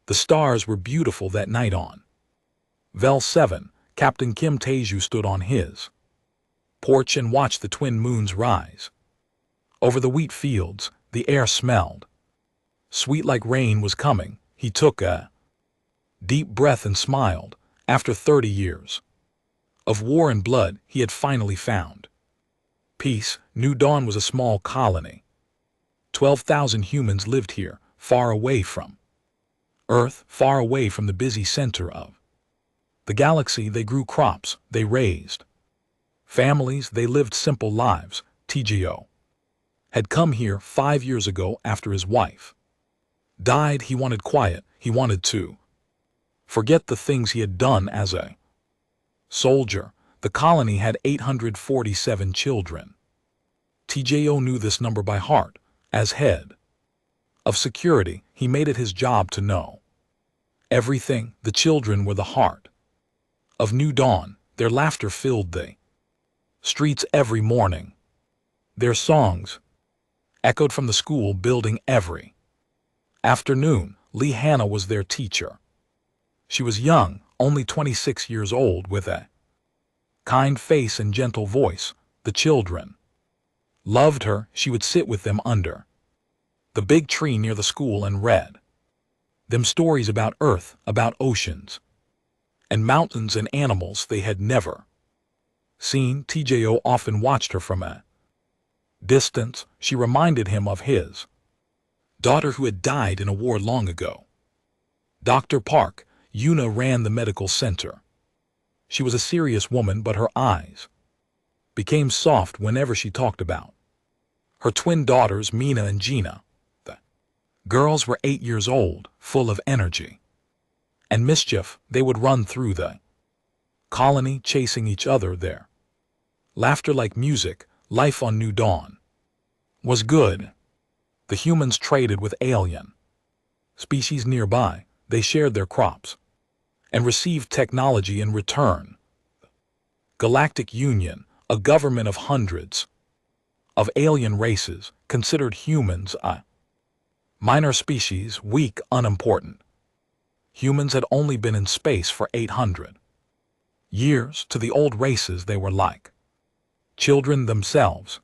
The stars were beautiful that night on Vel 7. Captain Kim Tae-ju stood on his porch and watched the twin moons rise. Over the wheat fields, the air smelled sweet like rain was coming. He took a deep breath and smiled. After 30 years of war and blood, he had finally found peace. New Dawn was a small colony. 12,000 humans lived here, far away from Earth, far away from the busy center of the galaxy. They grew crops, they raised families, they lived simple lives. TGO had come here 5 years ago after his wife died. He wanted quiet, he wanted to forget the things he had done as a soldier. The colony had 847 children. TJO knew this number by heart. As head of security, he made it his job to know everything. The children were the heart of New Dawn. Their laughter filled the streets every morning. Their songs echoed from the school building every afternoon. Lee Hannah was their teacher. She was young, only 26 years old, with a kind face and gentle voice. The children loved her. She would sit with them under the big tree near the school and read them stories about Earth, about oceans and mountains and animals they had never seen. TJO often watched her from a distance. She reminded him of his daughter who had died in a war long ago. Dr. Park, Yuna ran the medical center. She was a serious woman, but her eyes became soft whenever she talked about her twin daughters, Mina and Gina. The girls were 8 years old, full of energy and mischief. They would run through the colony, chasing each other. Their laughter like music. Life on New Dawn was good. The humans traded with alien species nearby. They shared their crops and received technology in return. Galactic Union, a government of hundreds of alien races, considered humans a minor species, weak, unimportant. Humans had only been in space for 800 years. To the old races, they were like children themselves.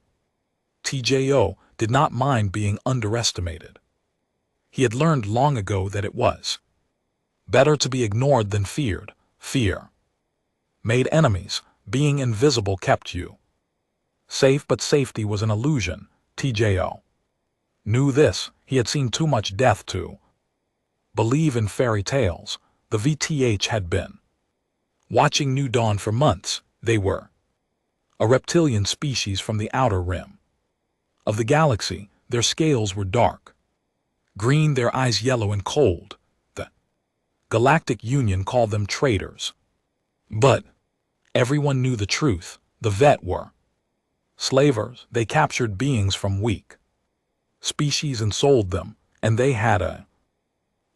TJO did not mind being underestimated. He had learned long ago that it was better to be ignored than feared. Fear made enemies. Being invisible kept you safe, but safety was an illusion. TJO knew this. He had seen too much death to believe in fairy tales. The VTH had been watching New Dawn for months. They were a reptilian species from the outer rim of the galaxy. Their scales were dark green, their eyes yellow and cold. The Galactic Union called them traitors. But everyone knew the truth. The Vet were slavers. They captured beings from weak species and sold them, and they had a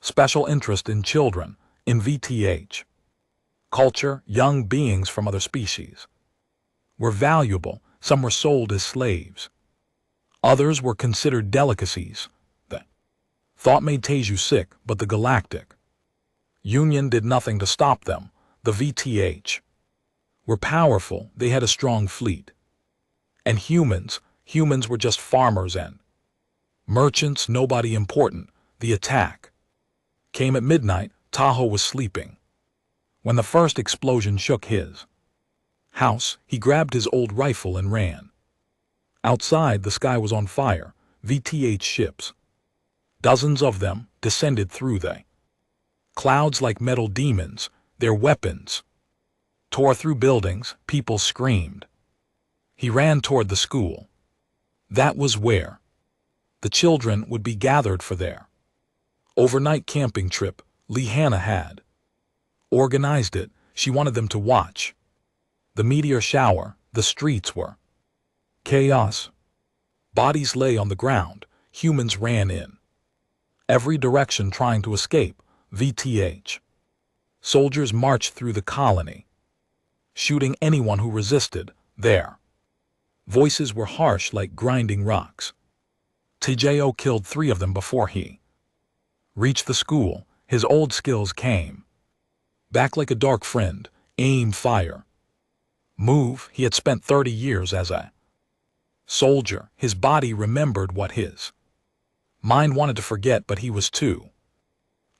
special interest in children. In VTH culture, young beings from other species were valuable. Some were sold as slaves. Others were considered delicacies. The thought made Tae-ju sick, but the Galactic Union did nothing to stop them. The VTH were powerful. They had a strong fleet. And humans were just farmers and merchants, nobody important. The attack came at midnight. Tahoe was sleeping. When the first explosion shook his house, he grabbed his old rifle and ran. Outside, the sky was on fire. VTH ships, dozens of them, descended through the clouds like metal demons. Their weapons tore through buildings. People screamed. He ran toward the school. That was where the children would be gathered for their overnight camping trip. Lee Hannah had organized it. She wanted them to watch the meteor shower. The streets were chaos. Bodies lay on the ground. Humans ran in every direction trying to escape. VTH soldiers marched through the colony, shooting anyone who resisted. Their voices were harsh like grinding rocks. TJO killed 3 of them before he reached the school. His old skills came back like a dark friend. Aim, fire, move. He had spent 30 years as a soldier. His body remembered what his mind wanted to forget, but he was too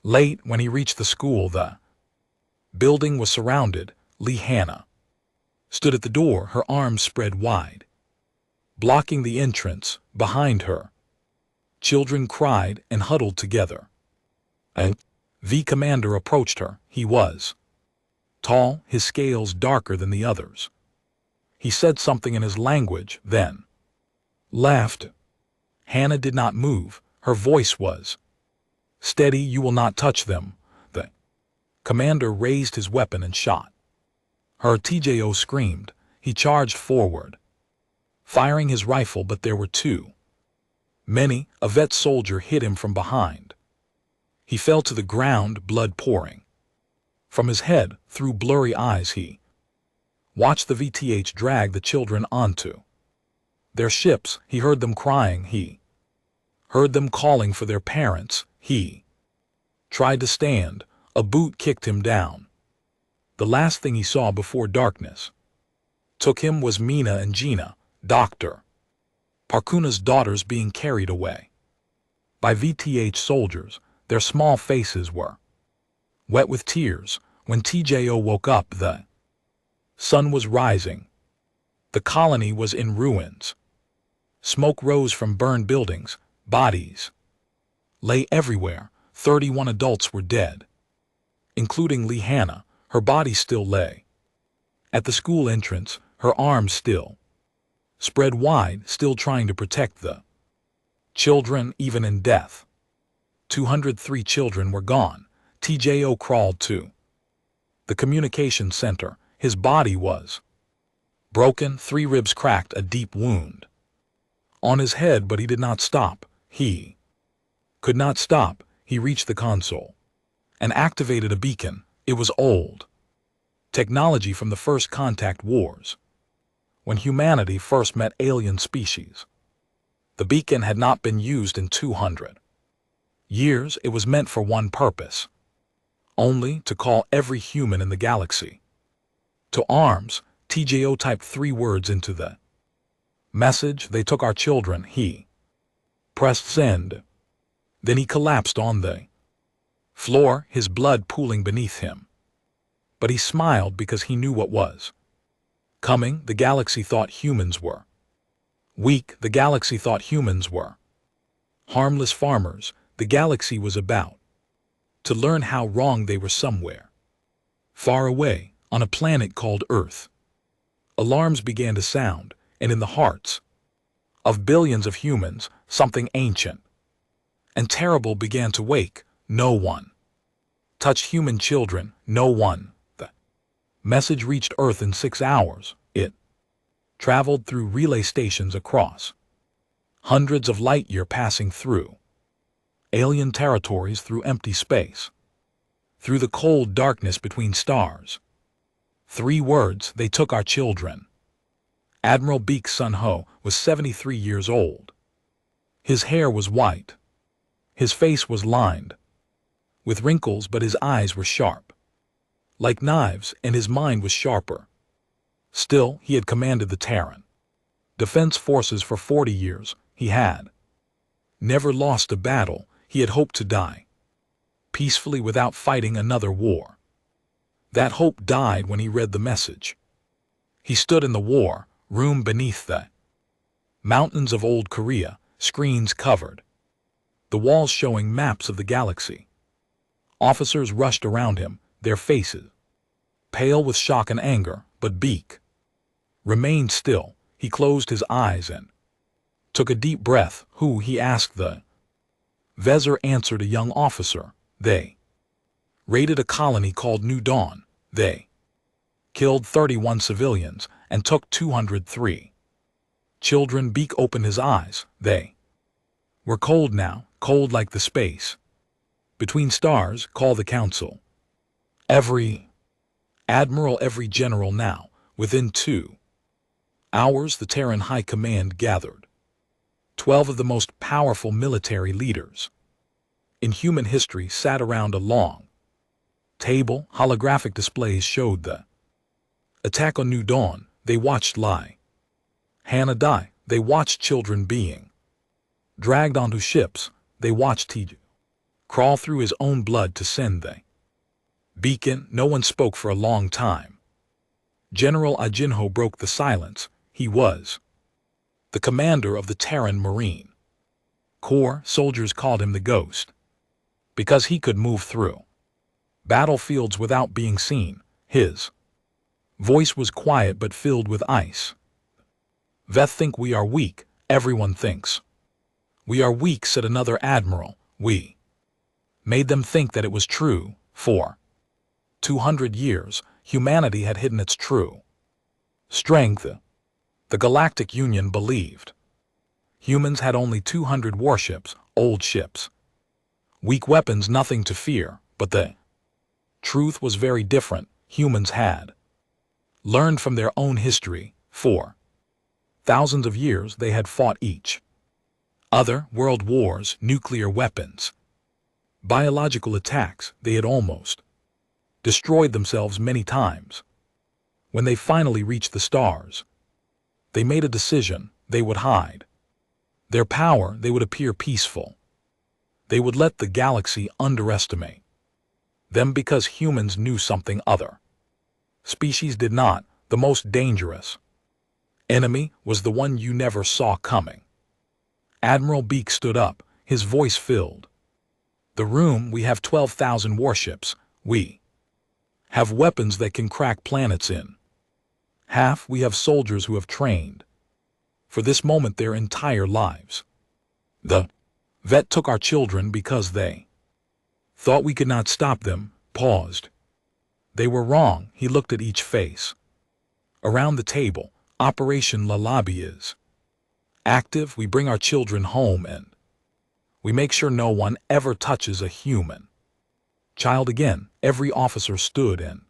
late. When he reached the school, the building was surrounded. Leanna stood at the door, her arms spread wide, blocking the entrance. Behind her, children cried and huddled together. The commander approached her. He was tall, his scales darker than the others. He said something in his language, then laughed. Hannah did not move. Her voice was steady. You will not touch them. The commander raised his weapon and shot. Her TJO screamed. He charged forward, firing his rifle, but there were too many. A vet soldier hit him from behind. He fell to the ground, blood pouring from his head. Through blurry eyes he watched the VTH drag the children onto their ships. He heard them crying. He heard them calling for their parents. He tried to stand. A boot kicked him down. The last thing he saw before darkness took him was Mina and Gina, Dr. Parkuna's daughters, being carried away by VTH soldiers. Their small faces were wet with tears. When TJO woke up, the sun was rising. The colony was in ruins. Smoke rose from burned buildings. Bodies lay everywhere. 31 adults were dead, including Leanna. Her body still lay at the school entrance, her arms still spread wide, still trying to protect the children. Even in death, 203 children were gone. TJO crawled to the communication center. His body was broken, 3 ribs cracked, a deep wound on his head, but he did not stop. He could not stop. He reached the console and activated a beacon. It was old technology from the first contact wars, when humanity first met alien species. The beacon had not been used in 200 years. It was meant for one purpose only: to call every human in the galaxy to arms. TJO typed 3 words into the message. They took our children. He pressed send. Then he collapsed on the floor, his blood pooling beneath him. But he smiled because he knew what was coming. The galaxy thought humans were weak. The galaxy thought humans were harmless farmers. The galaxy was about to learn how wrong they were. Somewhere far away, on a planet called Earth, alarms began to sound, and in the hearts of billions of humans, something ancient and terrible began to wake. No one touched human children. No one. The message reached Earth in 6 hours. It traveled through relay stations across hundreds of light-years, passing through alien territories, through empty space, through the cold darkness between stars. 3 words: they took our children. Admiral Beek Sun Ho was 73 years old. His hair was white. His face was lined with wrinkles, but his eyes were sharp like knives, and his mind was sharper still. He had commanded the Terran Defense Forces for 40 years. He had never lost a battle. He had hoped to die peacefully without fighting another war. That hope died when he read the message. He stood in the war room beneath the mountains of old Korea, screens covered the walls showing maps of the galaxy. Officers rushed around him, their faces pale with shock and anger, but Beek remained still. He closed his eyes and took a deep breath. Who? He asked. The Vezer answered, a young officer. They raided a colony called New Dawn. They killed 31 civilians and took 203 children. Beek opened his eyes. They were cold now, cold like the space between stars. Call the council. Every admiral, every general now. Within 2 hours, the Terran High Command gathered 12 of the most powerful military leaders. in human history sat around a long table. Holographic displays showed the attack on New Dawn. They watched lie. Hannah die. They watched children being dragged onto ships. They watched Teju crawl through his own blood to send the beacon. No one spoke for a long time. General Ajinho broke the silence. He was the commander of the Terran Marine Corps. Soldiers called him the Ghost because he could move through battlefields without being seen. His voice was quiet but filled with ice. Veth think we are weak. Everyone thinks we are weak, said another admiral. We made them think that it was true. For 200 years, humanity had hidden its true strength. The Galactic Union believed humans had only 200 warships, old ships, weak weapons, nothing to fear. But the truth was very different. Humans had learned from their own history. For thousands of years they had fought each other, world wars, nuclear weapons, biological attacks. They had almost destroyed themselves many times. When they finally reached the stars, they made a decision. They would hide their power. They would appear peaceful. They would let the galaxy underestimate them because humans knew something other species did not. The most dangerous enemy was the one you never saw coming. Admiral Beak stood up. His voice filled the room. We have 12,000 warships. We have weapons that can crack planets in half. We have soldiers who have trained for this moment their entire lives. The vet took our children because they thought we could not stop them. Paused. They were wrong. He looked at each face around the table. Operation La Lobby is active. We bring our children home and we make sure no one ever touches a human child again. Every officer stood and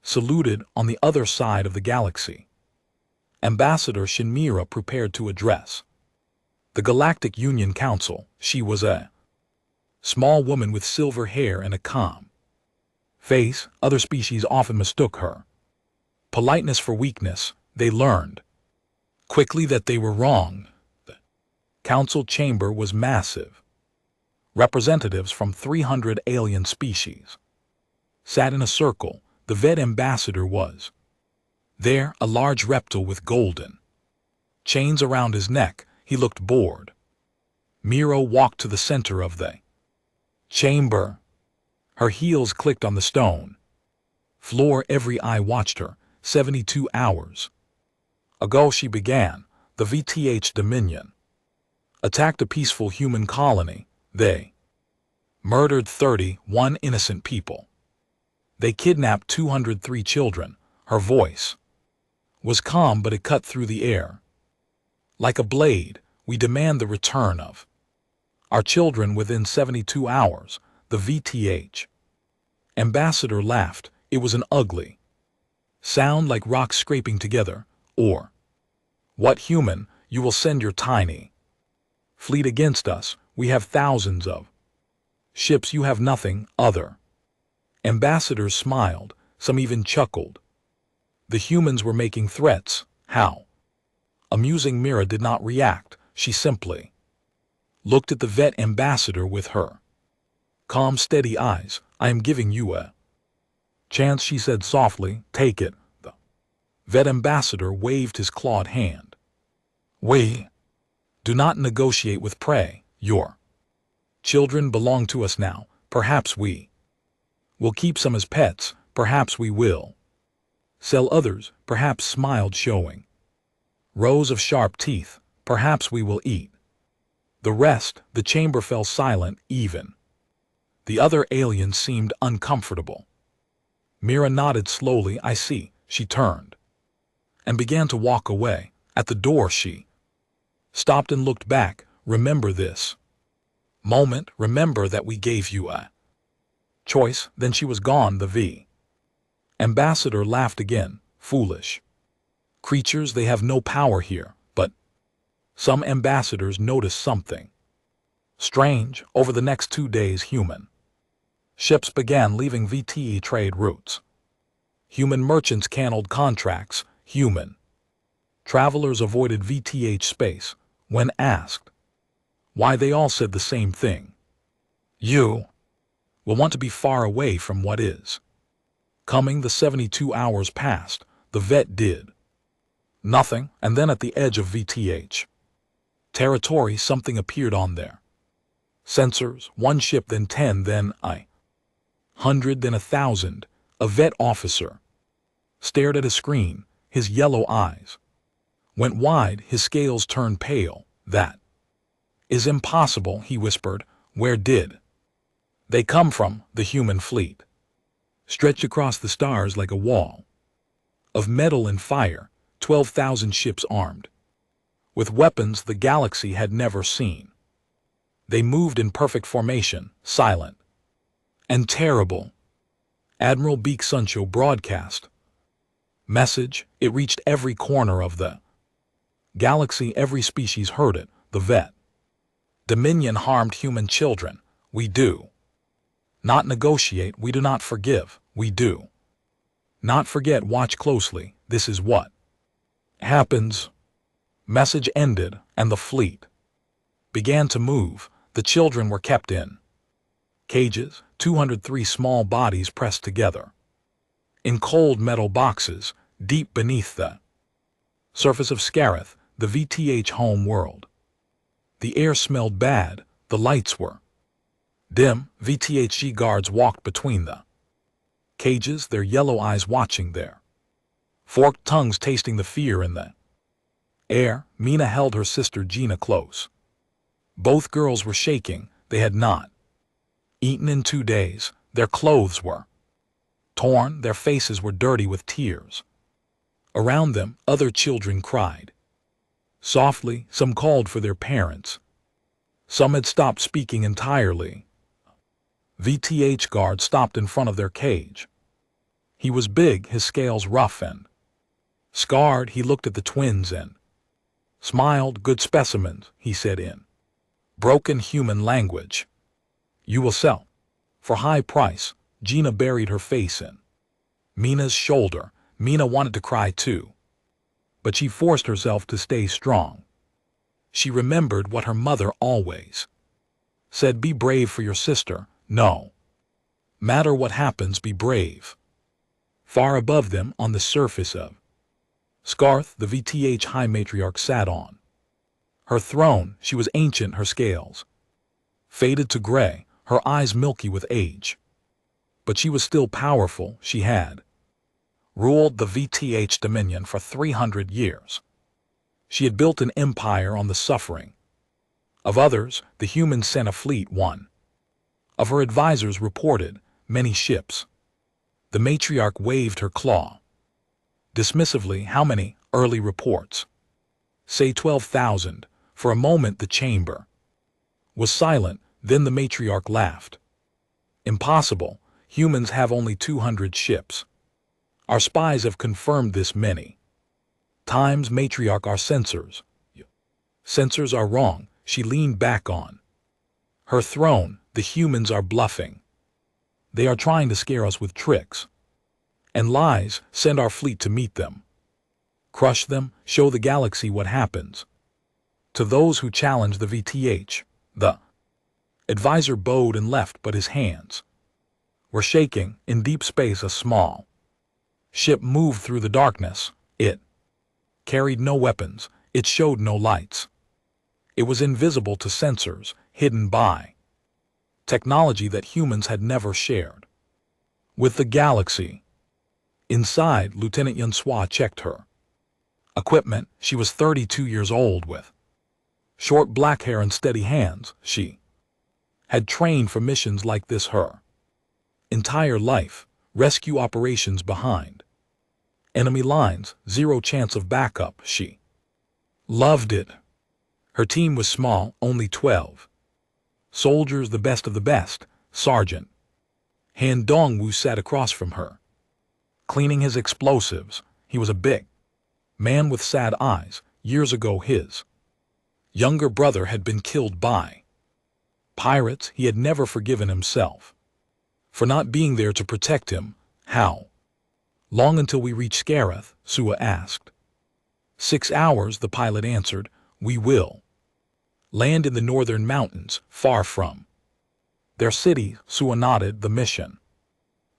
saluted. On the other side of the galaxy, Ambassador Shinmira prepared to address the Galactic Union Council. She was a small woman with silver hair and a calm face. Other species often mistook her politeness for weakness. They learned quickly that they were wrong. The council chamber was massive. Representatives from 300 alien species sat in a circle. The vet ambassador was there, a large reptile with golden chains around his neck. He looked bored. Miro walked to the center of the chamber. Her heels clicked on the stone floor. Every eye watched her. 72 hours ago she began. The VTH Dominion attacked a peaceful human colony. They murdered 31 innocent people. They kidnapped 203 children. Her voice was calm, but it cut through the air like a blade. We demand the return of our children within 72 hours. The VTH ambassador laughed. It was an ugly sound, like rocks scraping together. Or what human? You will send your tiny fleet against us? We have thousands of ships. You have nothing. Other ambassadors smiled. Some even chuckled. The humans were making threats. How amusing. Mira did not react. She simply looked at the vet ambassador with her calm, steady eyes. I am giving you a chance, she said softly. Take it. The vet ambassador waved his clawed hand. We do not negotiate with prey. Your children belong to us now. Perhaps we will keep some as pets. Perhaps we will sell others. Perhaps, smiled, showing rows of sharp teeth. Perhaps we will eat the rest. The chamber fell silent. Even the other aliens seemed uncomfortable. Mira nodded slowly. I see. She turned and began to walk away. At the door she stopped and looked back. Remember this moment. Remember that we gave you a choice. Then she was gone. The V ambassador laughed again. Foolish creatures. They have no power here. But some ambassadors noticed something Strange, over the next 2 days human ships began leaving VTE trade routes. Human merchants canceled contracts, human travelers avoided VTH space. When asked why, they all said the same thing. You will want to be far away from what is coming. The 72 hours passed. The vet did nothing, and then at the edge of VTH territory something appeared on there. Sensors, 1 ship, then 10, then 100, then 1,000. A vet officer stared at a screen. His yellow eyes went wide, his scales turned pale. That is impossible, he whispered. Where did they come from? The human fleet stretched across the stars like a wall of metal and fire, 12,000 ships armed with weapons the galaxy had never seen. They moved in perfect formation, silent and terrible. Admiral Beak Suncho broadcast message. It reached every corner of the galaxy. Every species heard it. The vet Dominion harmed human children. We do not negotiate. We do not forgive. We do not forget. Watch closely. This is what happens. Message ended, and the fleet began to move. The children were kept in cages, 203 small bodies pressed together in cold metal boxes deep beneath the surface of Scarith, the VTH home world. The air smelled bad, the lights were dim. VTHG guards walked between the cages, their yellow eyes watching, their forked tongues tasting the fear in the air. Mina held her sister Gina close. Both girls were shaking. They had not eaten in 2 days. Their clothes were torn, their faces were dirty with tears. Around them, other children cried softly. Some called for their parents. Some had stopped speaking entirely. VTH guard stopped in front of their cage. He was big, his scales rough and scarred. He looked at the twins and smiled. Good specimens, he said in broken human language. You will sell for high price. Gina buried her face in Mina's shoulder. Mina wanted to cry too, but she forced herself to stay strong. She remembered what her mother always said: be brave for your sister. No matter what happens, be brave. Far above them, on the surface of Scarth, the VTH High Matriarch sat on her throne. She was ancient, her scales faded to gray, her eyes milky with age. But she was still powerful. She had ruled the VTH Dominion for 300 years. She had built an empire on the suffering of others. The humans sent a fleet. One of her advisors reported many ships. The matriarch waved her claw dismissively. How many? Early reports say 12,000. For a moment the chamber was silent. Then the matriarch laughed. Impossible. Humans have only 200 ships. Our spies have confirmed this many times. Matriarch, our sensors. Sensors are wrong. She leaned back on her throne. The humans are bluffing. They are trying to scare us with tricks and lies. Send our fleet to meet them. Crush them. Show the galaxy what happens to those who challenge the VTH. The advisor bowed and left, but his hands were shaking. In deep space, a small ship moved through the darkness. It carried no weapons. It showed no lights. It was invisible to sensors, hidden by technology that humans had never shared with the galaxy. Inside, Lieutenant Yunsua checked her equipment. She was 32 years old with short black hair and steady hands. She had trained for missions like this her entire life. Rescue operations behind enemy lines, 0 chance of backup. She loved it. Her team was small, only 12 soldiers, the best of the best. Sergeant Han Dongwu sat across from her, cleaning his explosives. He was a big man with sad eyes. Years ago his younger brother had been killed by Pirates he had never forgiven himself for not being there to protect him. How long until we reach Scareth? Sua asked. 6 hours, the pilot answered. We will land in the northern mountains, far from their city. Sua nodded. The mission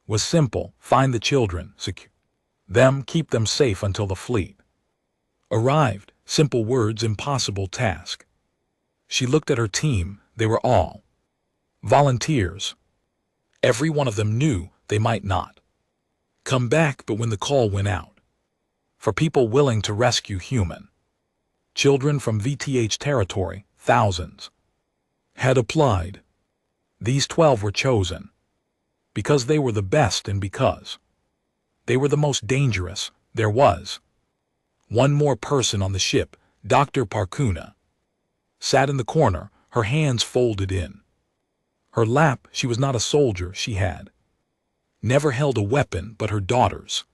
was simple: find the children, secure them, keep them safe until the fleet arrived. Simple words, impossible task. She looked at her team. They were all volunteers. Every one of them knew they might not come back, but when the call went out for people willing to rescue human children from VTH territory, thousands had applied. These 12 were chosen because they were the best and because they were the most dangerous. There was one more person on the ship. Dr. Parkuna sat in the corner, her hands folded in her lap. She was not a soldier. She had never held a weapon, but her daughters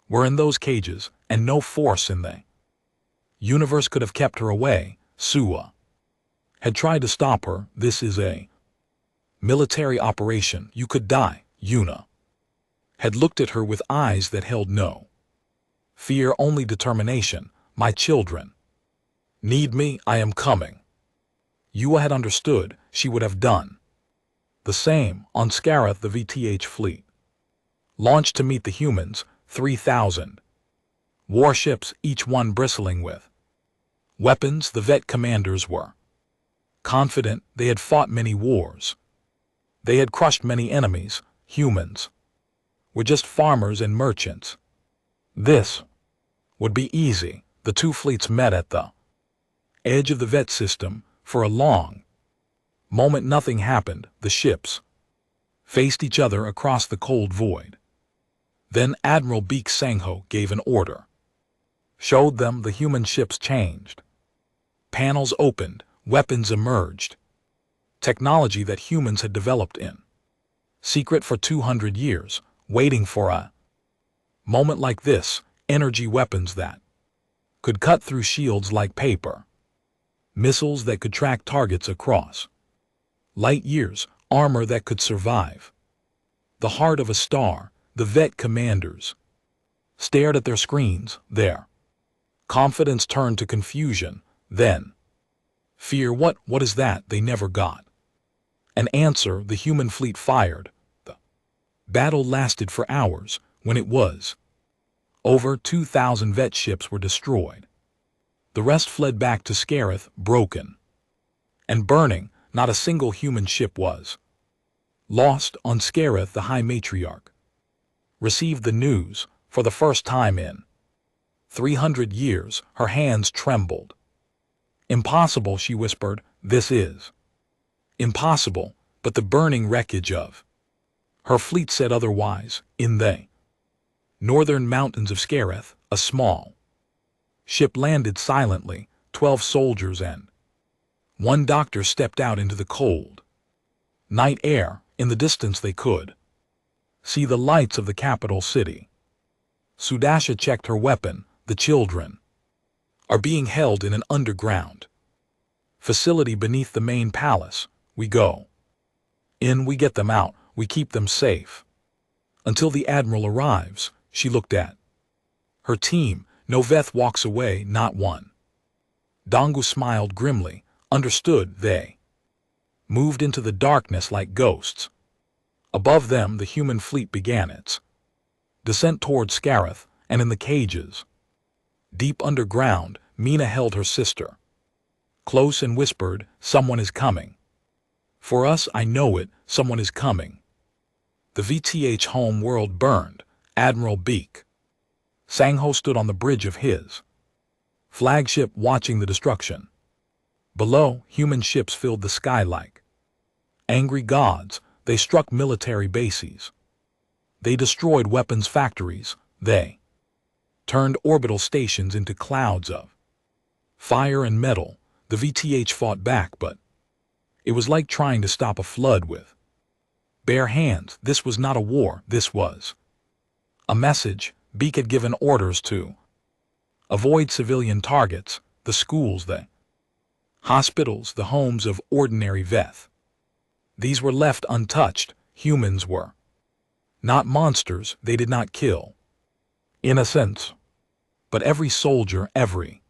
were in those cages, and no force in the universe could have kept her away. Sua had tried to stop her. This is a military operation. You could die. Yuna had looked at her with eyes that held no fear, only determination. My children need me. I am coming. Yua had understood. She would have done the same. On Scareth, the VTH fleet launched to meet the humans, 3,000 warships, each one bristling with weapons. The vet commanders were confident. They had fought many wars. They had crushed many enemies. Humans were just farmers and merchants. This would be easy. The two fleets met at the edge of the vet system. For a long moment nothing happened. The ships faced each other across the cold void. Then Admiral Beak Sangho gave an order. Showed them. The human ships changed. Panels opened. Weapons emerged. Technology that humans had developed in secret for 200 years, waiting for a moment like this. Energy weapons that could cut through shields like paper. Missiles that could track targets across light years. Armor that could survive the heart of a star. The vet commanders stared at their screens. Their confidence turned to confusion, then fear. What is that? They never got an answer. The human fleet fired. The battle lasted for hours. When it was over, 2,000 vet ships were destroyed. The rest fled back to Scareth, broken and burning. Not a single human ship was lost. On Scareth, the High Matriarch received the news for the first time in 300 years. Her hands trembled. Impossible, she whispered. This is impossible. But the burning wreckage of her fleet said otherwise. In the northern mountains of Scareth, a small ship landed silently. 12 soldiers and one doctor stepped out into the cold night air. In the distance they could see the lights of the capital city. Sudasha checked her weapon. The children are being held in an underground facility beneath the main palace. We go in, we get them out, we keep them safe until the admiral arrives. She looked at her team. Noveth walks away, not one. Dongu smiled grimly. Understood. They moved into the darkness like ghosts. Above them, the human fleet began its descent toward Scareth, and in the cages deep underground, Mina held her sister close and whispered, someone is coming. For us, I know it, someone is coming. The VTH home world burned. Admiral Beak Sangho stood on the bridge of his flagship watching the destruction. Below, human ships filled the sky like angry gods. They struck military bases. They destroyed weapons factories. They turned orbital stations into clouds of fire and metal. The VTH fought back, but it was like trying to stop a flood with bare hands. This was not a war. This was a message. Beak had given orders to avoid civilian targets, the schools, the hospitals, the homes of ordinary Veth. These were left untouched. Humans were not monsters. They did not kill. In a sense. But every soldier, every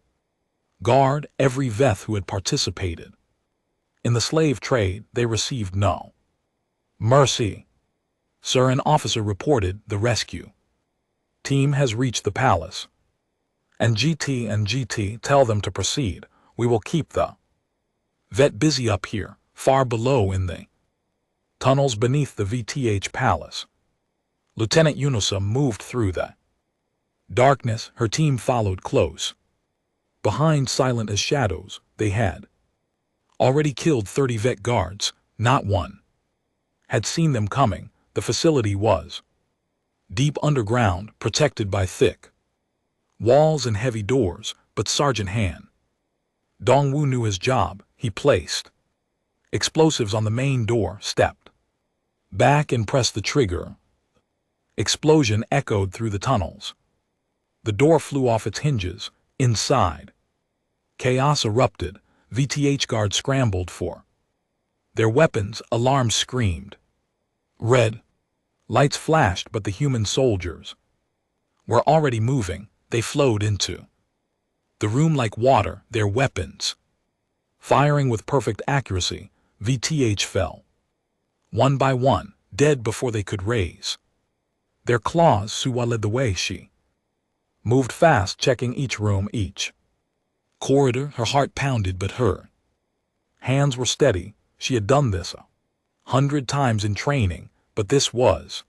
guard, every Veth who had participated in the slave trade, they received no mercy. Sir, an officer reported the rescue team has reached the palace. And GT tell them to proceed. We will keep the Vet busy up here, far below in the tunnels beneath the VTH palace. Lieutenant Yunusa moved through the darkness. Her team followed close. Behind, silent as shadows, they had already killed 30 Vet guards. Not one had seen them coming. The facility was deep underground, protected by thick walls and heavy doors, but Sergeant Han Dongwu knew his job. He placed explosives on the main door, stepped back and pressed the trigger. Explosion echoed through the tunnels. The door flew off its hinges. Inside, chaos erupted. VTH guards scrambled for their weapons. Alarms screamed. Red lights flashed, but the human soldiers were already moving. They flowed into the room like water, their weapons firing with perfect accuracy. VTH fell one by one, dead before they could raise their claws. Suwa led the way. She moved fast, checking each room, each corridor. Her heart pounded, but her hands were steady. She had done this 100 times in training, but this was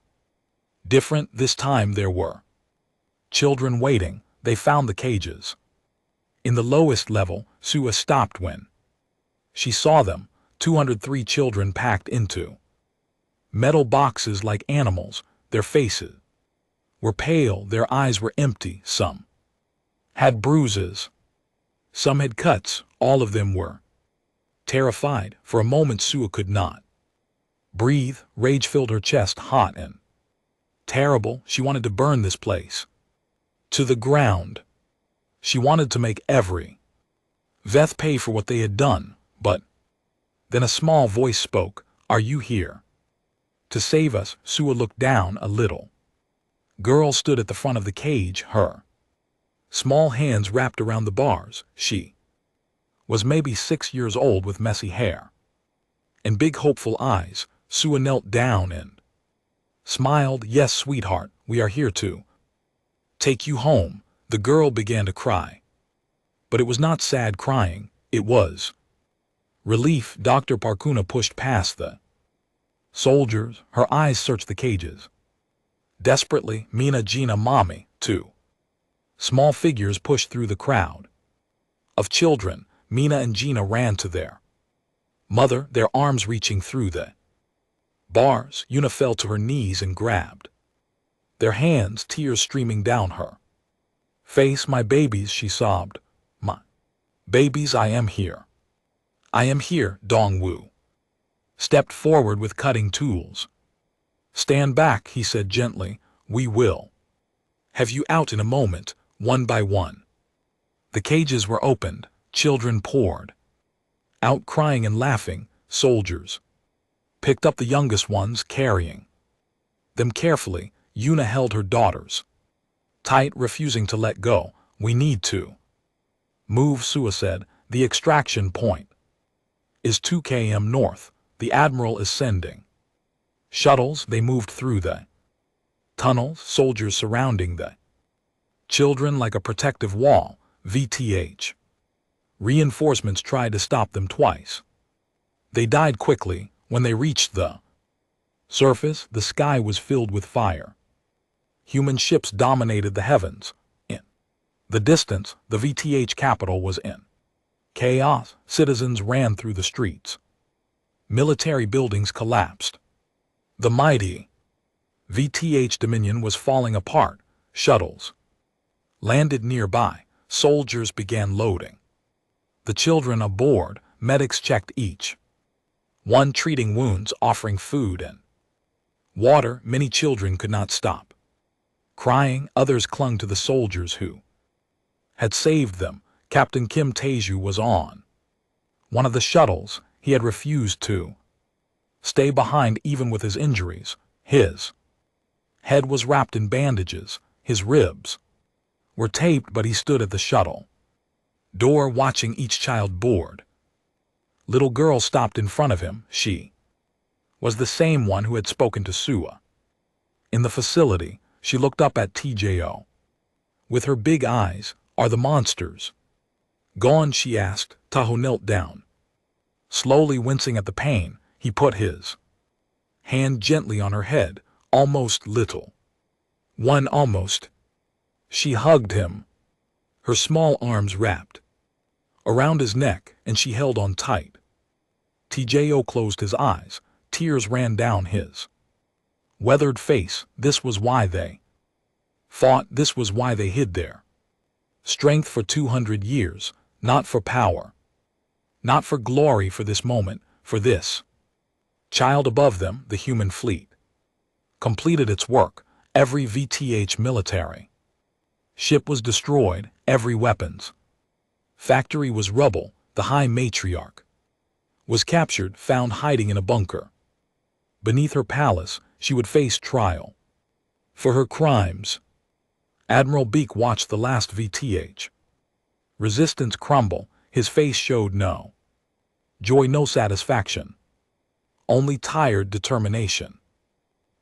different. This time there were children waiting. They found the cages in the lowest level. Suwa stopped when she saw them. 203 children packed into metal boxes like animals. Their faces were pale. Their eyes were empty. Some had bruises. Some had cuts. All of them were terrified. For a moment Suwa could not breathe. Rage filled her chest, hot and terrible. She wanted to burn this place to the ground. She wanted to make every Veth pay for what they had done. But then a small voice spoke. Are you here to save us? Suwa looked down. A little girl stood at the front of the cage, her small hands wrapped around the bars. She was maybe 6 years old, with messy hair and big hopeful eyes. Suwa knelt down and smiled. Yes, sweetheart, we are here to take you home. The girl began to cry. But it was not sad crying. It was relief. Dr. Parkuna pushed past the soldiers. Her eyes searched the cages desperately. Mina, Gina, Mommy. Two small figures pushed through the crowd of children. Mina and Gina ran to their mother, their arms reaching through the bars. Yuna fell to her knees and grabbed their hands, tears streaming down her face. My babies, she sobbed. My babies, I am here. I am here. Dongwu stepped forward with cutting tools. Stand back, he said gently. We will have you out in a moment. One by one, the cages were opened. Children poured out, crying and laughing. Soldiers picked up the youngest ones, carrying them carefully. Yuna held her daughters tight, refusing to let go. We need to move, Suwa said. The extraction point is 2 km north. The Admiral is sending shuttles. They moved through the tunnels, soldiers surrounding the children like a protective wall. VTH reinforcements tried to stop them twice. They died quickly. When they reached the surface, the sky was filled with fire. Human ships dominated the heavens. In the distance, the VTH capital was in chaos. Citizens ran through the streets. Military buildings collapsed. The mighty VTH Dominion was falling apart. Shuttles landed nearby. Soldiers began loading the children aboard. Medics checked each one, treating wounds, offering food and water. Many children could not stop crying. Others clung to the soldiers who had saved them. Captain Kim Taeju was on one of the shuttles. He had refused to Stay behind even with his injuries. His head was wrapped in bandages. His ribs were taped, but he stood at the shuttle door watching each child board. Little girl stopped in front of him. She was the same one who had spoken to Sua. In the facility, she looked up at TJO. With her big eyes, "Are the monsters gone?" she asked. Tahoe knelt down. Slowly wincing at the pain, he put his hand gently on her head. "Almost, little one, almost." She hugged him, her small arms wrapped around his neck, and she held on tight. TJO closed his eyes. Tears ran down his weathered face. This was why they fought. This was why they hid their strength for 200 years. Not for power, not for glory, for this moment, for this child above them. The human fleet completed its work. Every VTH military ship was destroyed. Every weapons factory was rubble. The High Matriarch was captured, found hiding in a bunker. Beneath her palace, she would face trial for her crimes. Admiral Beak watched the last VTH resistance crumble. His face showed no joy, no satisfaction, only tired determination.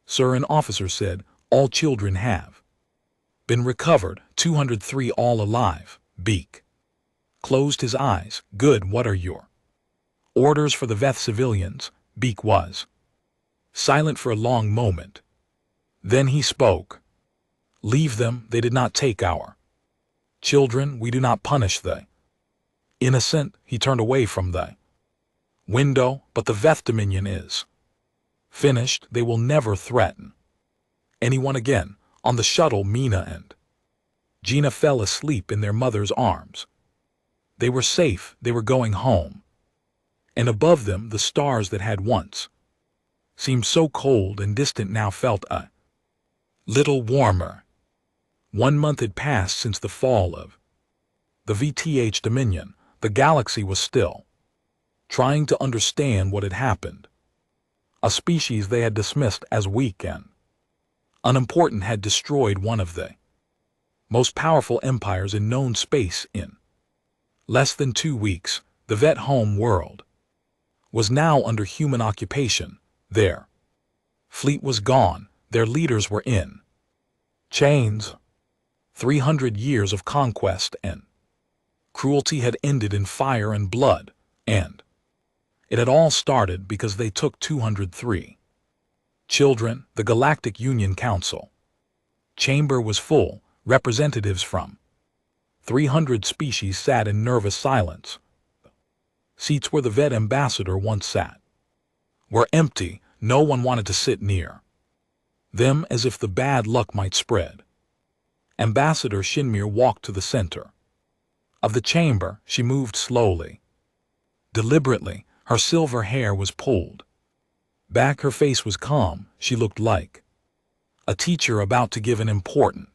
"Sir," an officer said, "all children have been recovered. 203 all alive." Beak closed his eyes. "Good. What are your orders for the Veth civilians?" Beak was silent for a long moment. Then he spoke. "Leave them. They did not take our children. We do not punish the innocent." He turned away from the window. "But the Veth Dominion is finished. They will never threaten anyone again." On the shuttle, Mina and Gina fell asleep in their mother's arms. They were safe. They were going home. And above them, the stars that had once seemed so cold and distant now felt a little warmer. 1 month had passed since the fall of the VTH Dominion. The galaxy was still trying to understand what had happened. A species they had dismissed as weak and unimportant had destroyed one of the most powerful empires in known space. In less than 2 weeks, the Vet home world was now under human occupation. Their fleet was gone. Their leaders were in chains. 300 years of conquest and cruelty had ended in fire and blood, and it had all started because they took 203 children. The Galactic Union Council chamber was full. Representatives from 300 species sat in nervous silence. Seats where the Vet ambassador once sat were empty. No one wanted to sit near them, as if the bad luck might spread. Ambassador Shinmir walked to the center of the chamber. She moved slowly, deliberately. Her silver hair was pulled back. Her face was calm. She looked like a teacher about to give an important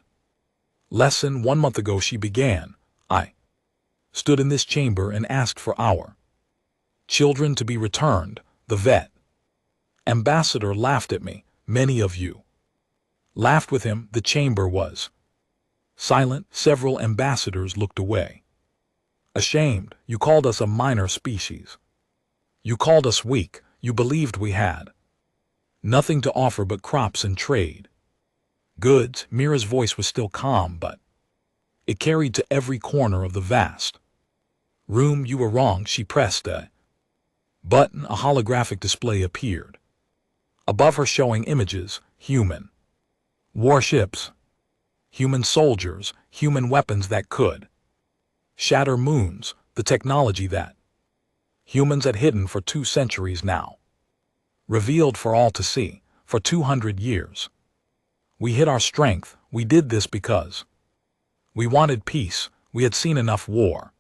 lesson. 1 month ago, she began, I stood in this chamber and asked for our children to be returned. The Vet ambassador laughed at me. Many of you laughed with him. The chamber was silent. Several ambassadors looked away. Ashamed. You called us a minor species. You called us weak. You believed we had nothing to offer but crops and trade goods. Mira's voice was still calm, but it carried to every corner of the vast room. You were wrong. She pressed a button. A holographic display appeared above her, showing images: human warships, human soldiers, human weapons that could shatter moons, the technology that humans had hidden for 2 centuries now revealed for all to see. For 200 years we hid our strength. We did this because we wanted peace. We had seen enough war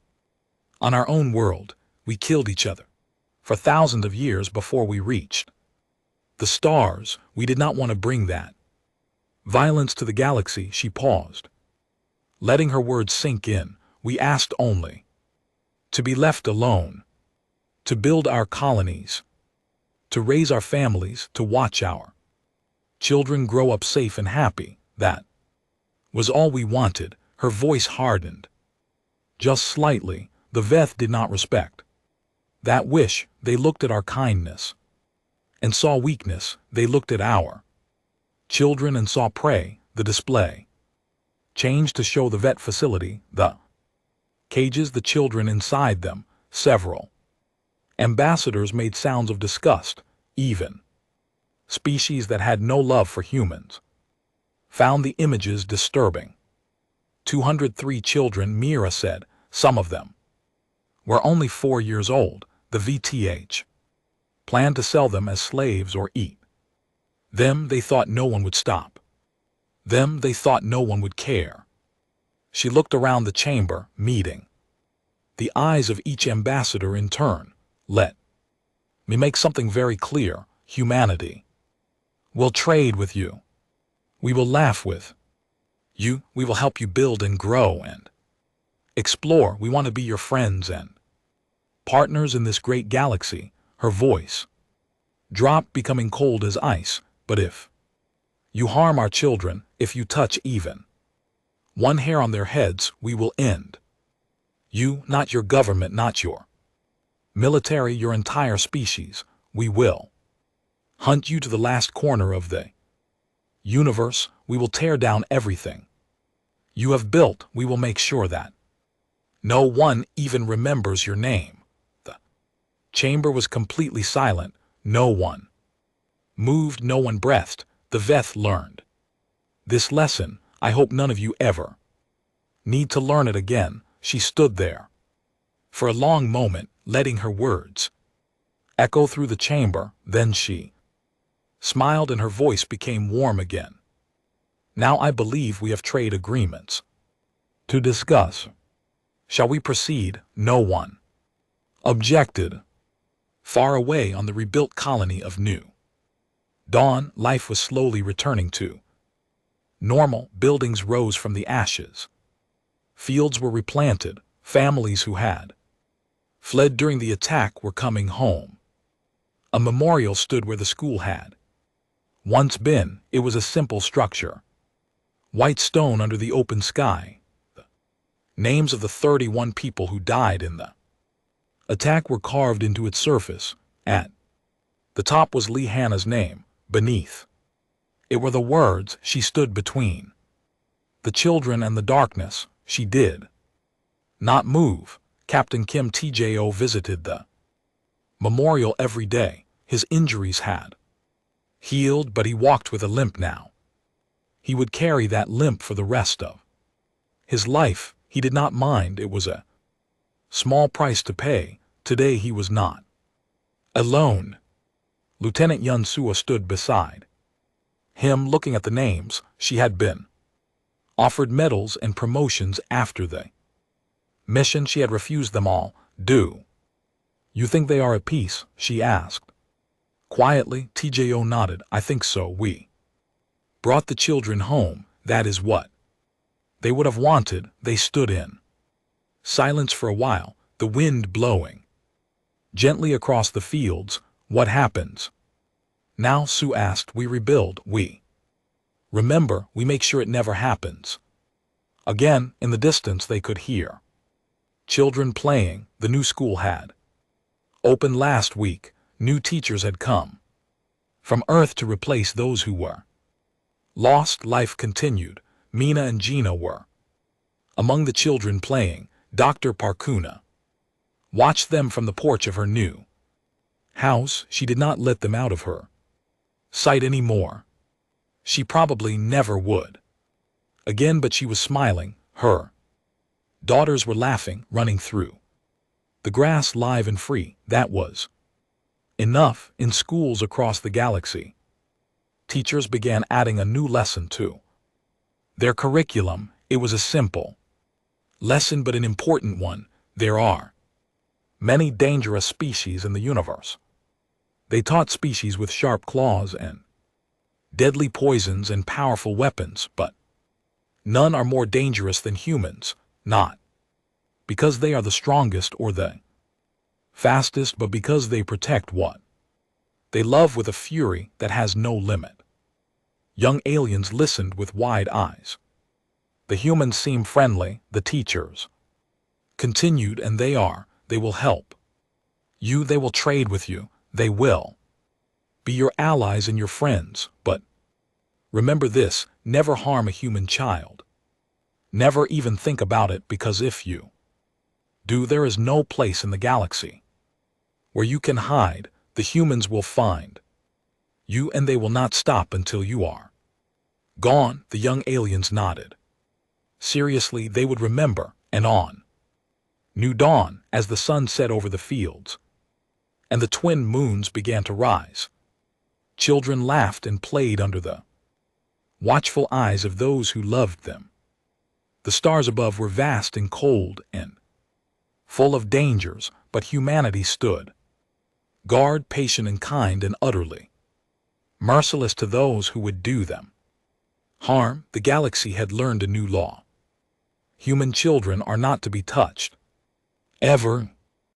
on our own world. We killed each other for thousands of years before we reached the stars. We did not want to bring that violence to the galaxy. She paused, letting her words sink in. We asked only to be left alone, to build our colonies, to raise our families, to watch our children grow up safe and happy. That was all we wanted. Her voice hardened just slightly. The Veth did not respect that wish. They looked at our kindness and saw weakness. They looked at our children and saw prey. The display changed to show the vet facility, the cages, the children inside them. Several ambassadors made sounds of disgust. Even species that had no love for humans found the images disturbing. 203 children, Mira said. Some of them were only 4 years old. The VTH planned to sell them as slaves or eat them. They thought no one would stop them. They thought no one would care. She looked around the chamber, meeting the eyes of each ambassador in turn. Let me make something very clear. Humanity will trade with you. We will laugh with you. We will help you build and grow and explore. We want to be your friends and partners in this great galaxy. Her voice dropped, becoming cold as ice. But if you harm our children, if you touch even one hair on their heads, we will end you, not your government, not your military, your entire species. We will hunt you to the last corner of the universe. We will tear down everything you have built. We will make sure that no one even remembers your name. The chamber was completely silent. No one moved, no one breathed. The Veth learned this lesson. I hope none of you ever need to learn it again. She stood there for a long moment, letting her words echo through the chamber. Then she smiled and her voice became warm again. Now I believe we have trade agreements to discuss. Shall we proceed? No one objected. Far away on the rebuilt colony of New Dawn, life was slowly returning to normal. Buildings rose from the ashes. Fields were replanted. Families who had fled during the attack were coming home. A memorial stood where the school had once been. It was a simple structure. White stone under the open sky. The names of the 31 people who died in the attack were carved into its surface. At the top was Lee Hannah's name. Beneath it were the words, she stood between the children and the darkness. She did not move. Captain Kim TJO visited the memorial every day. His injuries had healed, but he walked with a limp now. He would carry that limp for the rest of his life. He did not mind. It was a small price to pay. Today he was not alone. Lieutenant Yun Sua stood beside him, looking at the names. She had been offered medals and promotions after the mission. She had refused them all. Do you think they are at peace? She asked. Quietly, TJO nodded. I think so. We brought the children home. That is what they would have wanted. They stood in silence for a while, the wind blowing gently across the fields. What happens now? Sue asked. We rebuild. We remember. We make sure it never happens again. In the distance they could hear children playing. The new school had opened last week. New teachers had come from Earth to replace those who were lost. Life continued. Mina and Gina were among the children playing. Dr. Parkuna watched them from the porch of her new house. She did not let them out of her sight anymore. She probably never would again, but she was smiling. Her daughters were laughing, running through the grass, live and free. That was enough. In schools across the galaxy, teachers began adding a new lesson to their curriculum. It was a simple lesson, but an important one. There are many dangerous species in the universe. They taught species with sharp claws and deadly poisons and powerful weapons, but none are more dangerous than humans. Not because they are the strongest or the fastest, but because they protect what They love with a fury that has no limit. Young aliens listened with wide eyes. The humans seem friendly, the teachers continued, and they will help. You, they will trade with you, they will be your allies and your friends, but remember this, never harm a human child. Never even think about it, because if you do, there is no place in the galaxy where you can hide. The humans will find you, and they will not stop until you are gone. The young aliens nodded. Seriously, they would remember, and on new dawn, as the sun set over the fields and the twin moons began to rise, children laughed and played under the watchful eyes of those who loved them. The stars above were vast and cold and full of dangers, but humanity stood guard, patient and kind, and utterly merciless to those who would do them harm. The galaxy had learned a new law. Human children are not to be touched, ever.